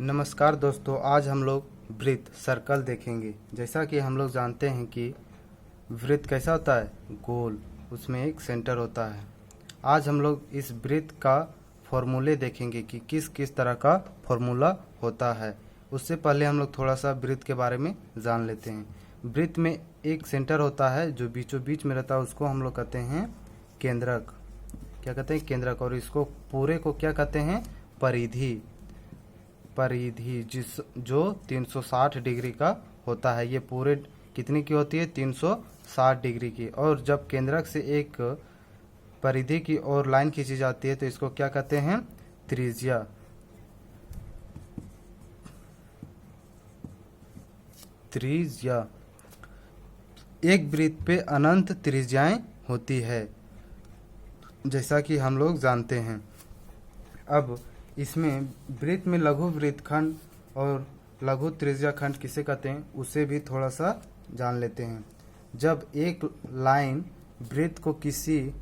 नमस्कार दोस्तों, आज हम लोग वृत्त सर्कल देखेंगे। जैसा कि हम लोग जानते हैं कि वृत्त कैसा होता है, गोल, उसमें एक सेंटर होता है। आज हम लोग इस वृत्त का फॉर्मूले देखेंगे कि किस किस तरह का फॉर्मूला होता है। उससे पहले हम लोग थोड़ा सा वृत्त के बारे में जान लेते हैं। वृत्त में एक सेंटर होता है जो बीचों बीच में रहता है, उसको हम लोग कहते हैं केंद्रक। क्या कहते हैं? केंद्रक। और इसको पूरे को क्या कहते हैं? परिधि। परिधि जो 360 डिग्री का होता है। ये पूरे कितनी की होती है? 360 डिग्री की। और जब केंद्रक से एक परिधि की ओर लाइन खींची जाती है तो इसको क्या कहते हैं? त्रिज्या। त्रिज्या। एक वृत्त पे अनंत त्रिज्याएं होती है, जैसा कि हम लोग जानते हैं। अब इसमें वृत्त में लघु वृत्तखंड और लघु त्रिज्याखंड किसे कहते हैं, उसे भी थोड़ा सा जान लेते हैं। जब एक लाइन वृत्त को किसी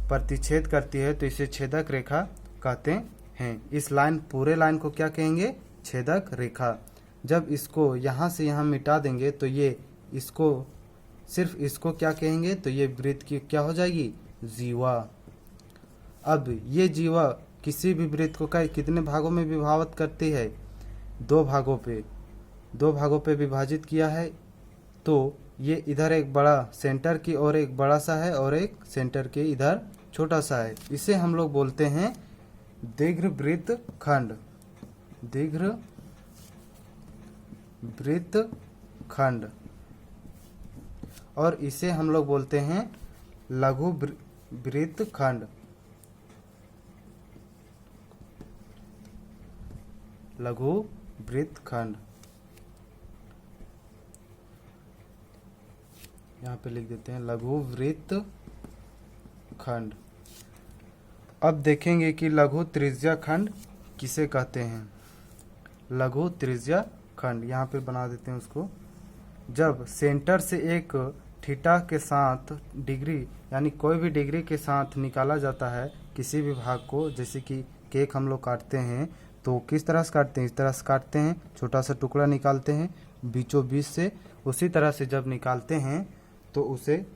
प्रतिच्छेद करती है तो इसे छेदक रेखा कहते हैं। इस पूरे लाइन को क्या कहेंगे? छेदक रेखा। जब इसको यहाँ से यहाँ मिटा देंगे तो ये सिर्फ इसको क्या कहेंगे? तो ये वृत्त की क्या हो जाएगी? जीवा। अब ये जीवा किसी भी वृत्त को कितने भागों में विभाजित करती है? दो भागों पे विभाजित किया है। तो ये इधर एक बड़ा सेंटर की और एक बड़ा सा है और एक सेंटर के इधर छोटा सा है। इसे हम लोग बोलते हैं दीर्घ वृत्तखंड। दीर्घ वृत्तखंड। और इसे हम लोग बोलते हैं लघु वृत्तखंड। लघु वृत्तखंड। यहाँ पे लिख देते हैं लघु वृत्तखंड। अब देखेंगे कि लघु त्रिज्याखंड किसे कहते हैं। लघु त्रिज्याखंड यहाँ पे बना देते हैं उसको। जब सेंटर से एक थीटा के साथ डिग्री, यानी कोई भी डिग्री के साथ निकाला जाता है किसी भी भाग को, जैसे कि केक हम लोग काटते हैं तो किस तरह से काटते हैं? इस तरह से काटते हैं, छोटा सा टुकड़ा निकालते हैं बीचों बीच से। उसी तरह से जब निकालते हैं तो उसे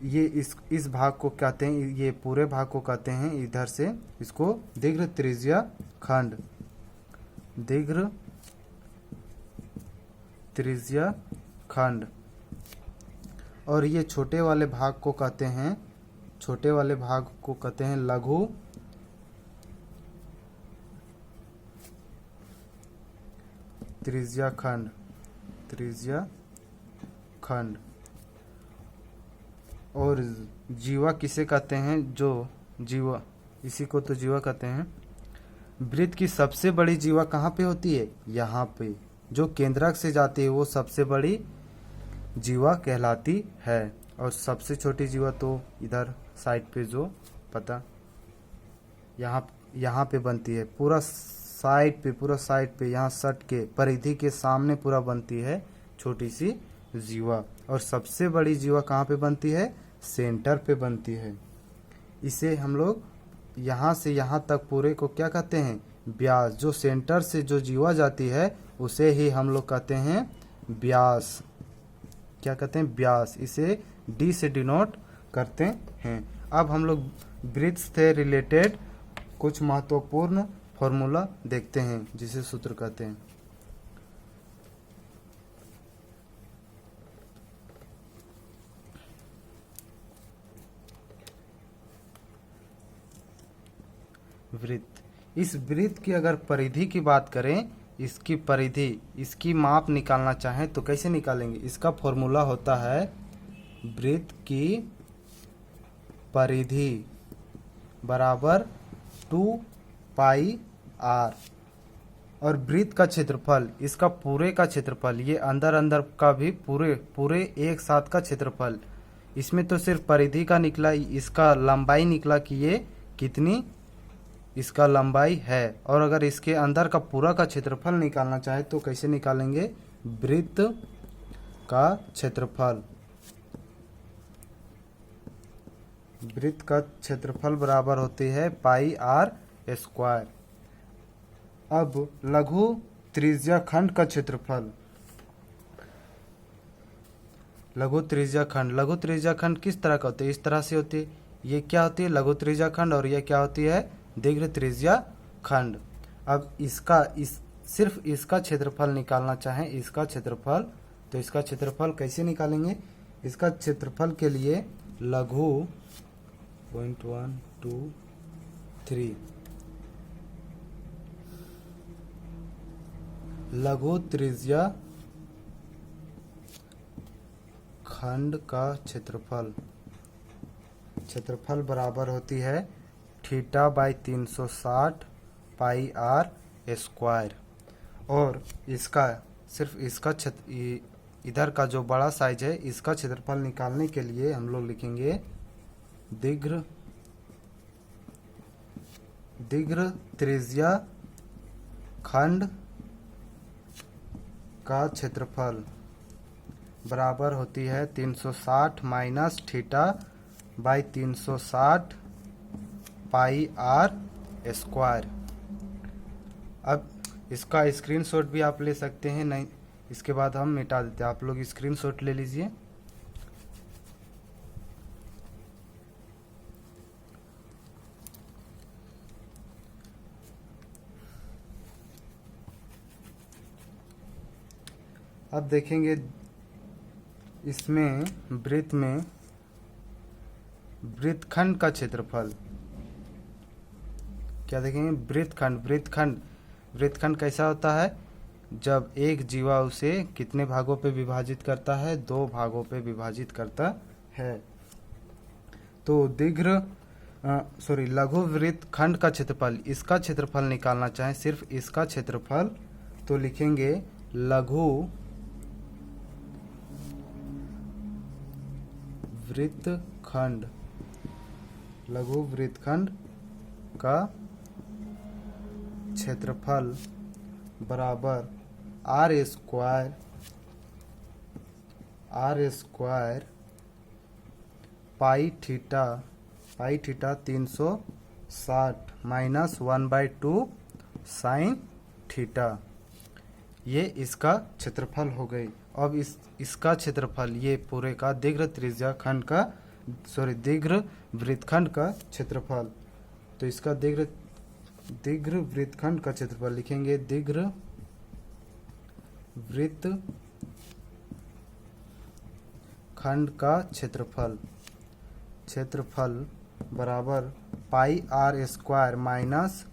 ये इस भाग को कहते हैं, ये पूरे भाग को कहते हैं इधर से, इसको दीर्घ त्रिज्याखंड। दीर्घ त्रिज्याखंड। और ये छोटे वाले भाग को कहते हैं लघु त्रिज्याखंड। त्रिज्याखंड। और जीवा किसे कहते हैं? जो जीवा, इसी को तो जीवा कहते हैं। वृत्त की सबसे बड़ी जीवा कहाँ पे होती है? यहाँ पे। जो केंद्रक से जाती है वो सबसे बड़ी जीवा कहलाती है। और सबसे छोटी जीवा तो इधर साइड पे, जो पता यहाँ पे बनती है, पूरा साइड पे यहाँ सट के परिधि के सामने पूरा बनती है छोटी सी जीवा। और सबसे बड़ी जीवा कहाँ पे बनती है? सेंटर पे बनती है। इसे हम लोग यहाँ से यहाँ तक पूरे को क्या कहते हैं? व्यास। जो सेंटर से जो जीवा जाती है उसे ही हम लोग कहते हैं व्यास। क्या कहते हैं? व्यास। इसे डी से डिनोट करते हैं। अब हम लोग वृत्त से रिलेटेड कुछ महत्वपूर्ण फॉर्मूला देखते हैं, जिसे सूत्र कहते हैं। वृत्त। इस वृत्त की अगर परिधि की बात करें, इसकी परिधि, इसकी माप निकालना चाहें तो कैसे निकालेंगे? इसका फॉर्मूला होता है वृत्त की परिधि बराबर 2πr। और वृत्त का क्षेत्रफल, इसका पूरे का क्षेत्रफल, ये अंदर का भी पूरे एक साथ का क्षेत्रफल। इसमें तो सिर्फ परिधि का निकला, इसका लंबाई निकला कि ये कितनी इसका लंबाई है। और अगर इसके अंदर का पूरा का क्षेत्रफल निकालना चाहे तो कैसे निकालेंगे? वृत्त का क्षेत्रफल। वृत्त का क्षेत्रफल बराबर होती है πr²। अब लघु त्रिज्या खंड का क्षेत्रफल। लघु त्रिज्या खंड किस तरह का होती है? इस तरह से होती है। ये क्या होती है? लघु त्रिज्या खंड। और ये क्या होती है? दीर्घ त्रिज्या खंड। अब सिर्फ इसका क्षेत्रफल निकालना चाहें, इसका क्षेत्रफल, तो इसका क्षेत्रफल कैसे निकालेंगे? इसका क्षेत्रफल के लिए लघु 0.1 2 3 लघु त्रिज्या खंड का क्षेत्रफल बराबर होती है θ/360 पाई r स्क्वायर। और इसका सिर्फ इसका इधर का जो बड़ा साइज है, इसका क्षेत्रफल निकालने के लिए हम लोग लिखेंगे दीर्घ त्रिज्या खंड का क्षेत्रफल बराबर होती है 360 माइनस θ/360 पाई r स्क्वायर। अब इसका स्क्रीनशॉट भी आप ले सकते हैं, नहीं इसके बाद हम मिटा देते हैं। आप लोग स्क्रीनशॉट ले लीजिए। अब देखेंगे इसमें वृत्तखंड का क्षेत्रफल। क्या देखेंगे? वृत्तखंड कैसा होता है? जब एक जीवा उसे कितने भागों पे विभाजित करता है? 2 भागों पे विभाजित करता है। तो लघु वृत्तखंड का क्षेत्रफल, इसका क्षेत्रफल निकालना चाहें, सिर्फ इसका क्षेत्रफल, तो लिखेंगे लघु वृत्तखंड का क्षेत्रफल बराबर r square pi theta 360 minus 1/2 sine theta. ये इसका क्षेत्रफल हो गई। अब इसका क्षेत्रफल, ये पूरे का दीर्घ वृत्तखंड का क्षेत्रफल। तो इसका दीर्घ वृत्तखंड का क्षेत्रफल लिखेंगे दीर्घ वृत्तखंड का क्षेत्रफल बराबर पाई r स्क्वायर माइनस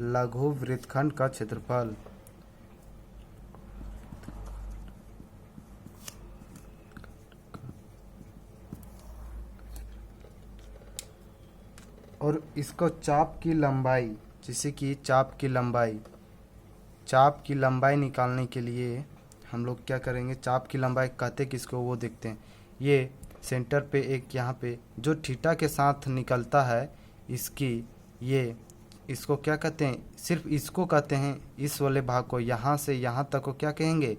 लघु वृत्तखंड का क्षेत्रफल। और इसको चाप की लंबाई, जैसे कि चाप की लंबाई निकालने के लिए हम लोग क्या करेंगे? चाप की लंबाई कहते किसको, वो देखते हैं। ये सेंटर पे एक यहाँ पे जो थीटा के साथ निकलता है, इसको क्या कहते हैं? सिर्फ इसको कहते हैं, इस वाले भाग को, यहाँ से यहाँ तक को क्या कहेंगे?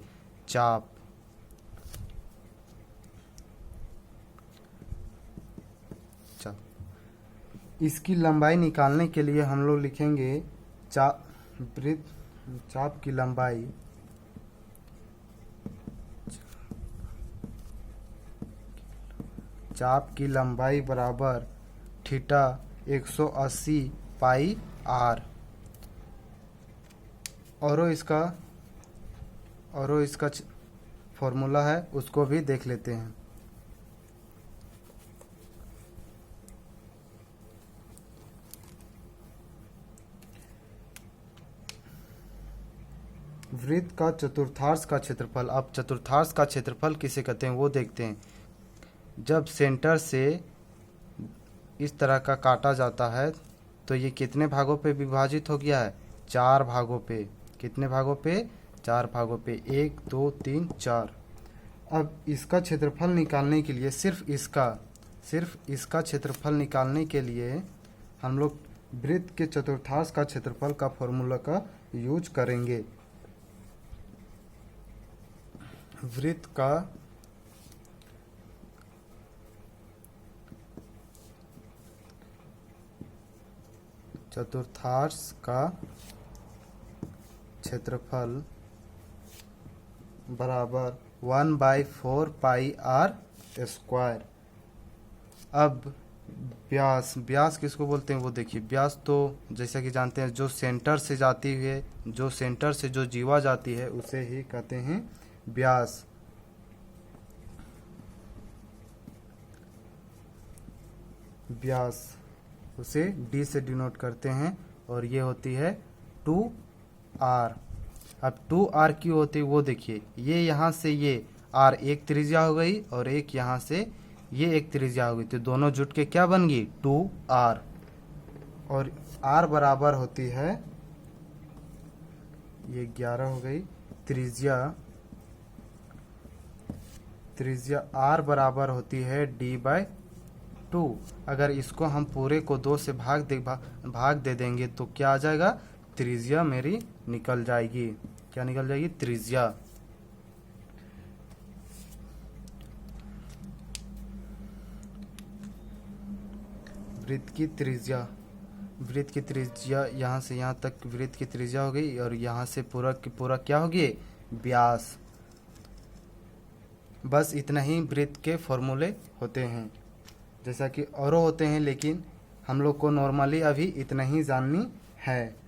चाप। इसकी लंबाई निकालने के लिए हम लोग लिखेंगे चाप की लंबाई बराबर थीटा 180 पाई r। और इसका फॉर्मूला है, उसको भी देख लेते हैं। वृत्त का चतुर्थांश का क्षेत्रफल। अब चतुर्थांश का क्षेत्रफल किसे कहते हैं, वो देखते हैं। जब सेंटर से इस तरह का काटा जाता है, तो ये कितने भागों पे विभाजित हो गया है? 4 भागों पे। कितने भागों पे? 4 भागों पे। 1 2 3 4। अब इसका क्षेत्रफल निकालने के लिए सिर्फ इसका क्षेत्रफल निकालने के लिए हम लोग वृत्त के चतुर्थांश का क्षेत्रफल का फॉर्मूला का यूज करेंगे। वृत्त का चतुर्थांश का क्षेत्रफल बराबर 1/4 पाई आर स्क्वायर। अब व्यास किसको बोलते हैं वो देखिए। व्यास तो जैसा कि जानते हैं जो सेंटर से जो जीवा जाती है उसे ही कहते हैं व्यास। उसे d से डिनोट करते हैं और ये होती है 2r। अब 2r क्यों होती है वो देखिए। ये यहाँ से ये r एक त्रिज्या हो गई और एक यहाँ से ये एक त्रिज्या हो गई, तो दोनों जुट के क्या बन गई 2r। और r बराबर होती है, ये 11 हो गई, त्रिज्या r बराबर होती है d/2। अगर इसको हम पूरे को 2 से भाग दे देंगे तो क्या आ जाएगा, त्रिज्या मेरी निकल जाएगी। क्या निकल जाएगी, त्रिज्या। वृत्त की त्रिज्या यहाँ से यहाँ तक वृत्त की त्रिज्या हो गई और यहाँ से पूरा की पूरा क्या हो गया, व्यास। बस इतना ही वृत्त के फॉर्मूले होते हैं, जैसा कि औरों होते हैं, लेकिन हम लोग को नॉर्मली अभी इतना ही जाननी है।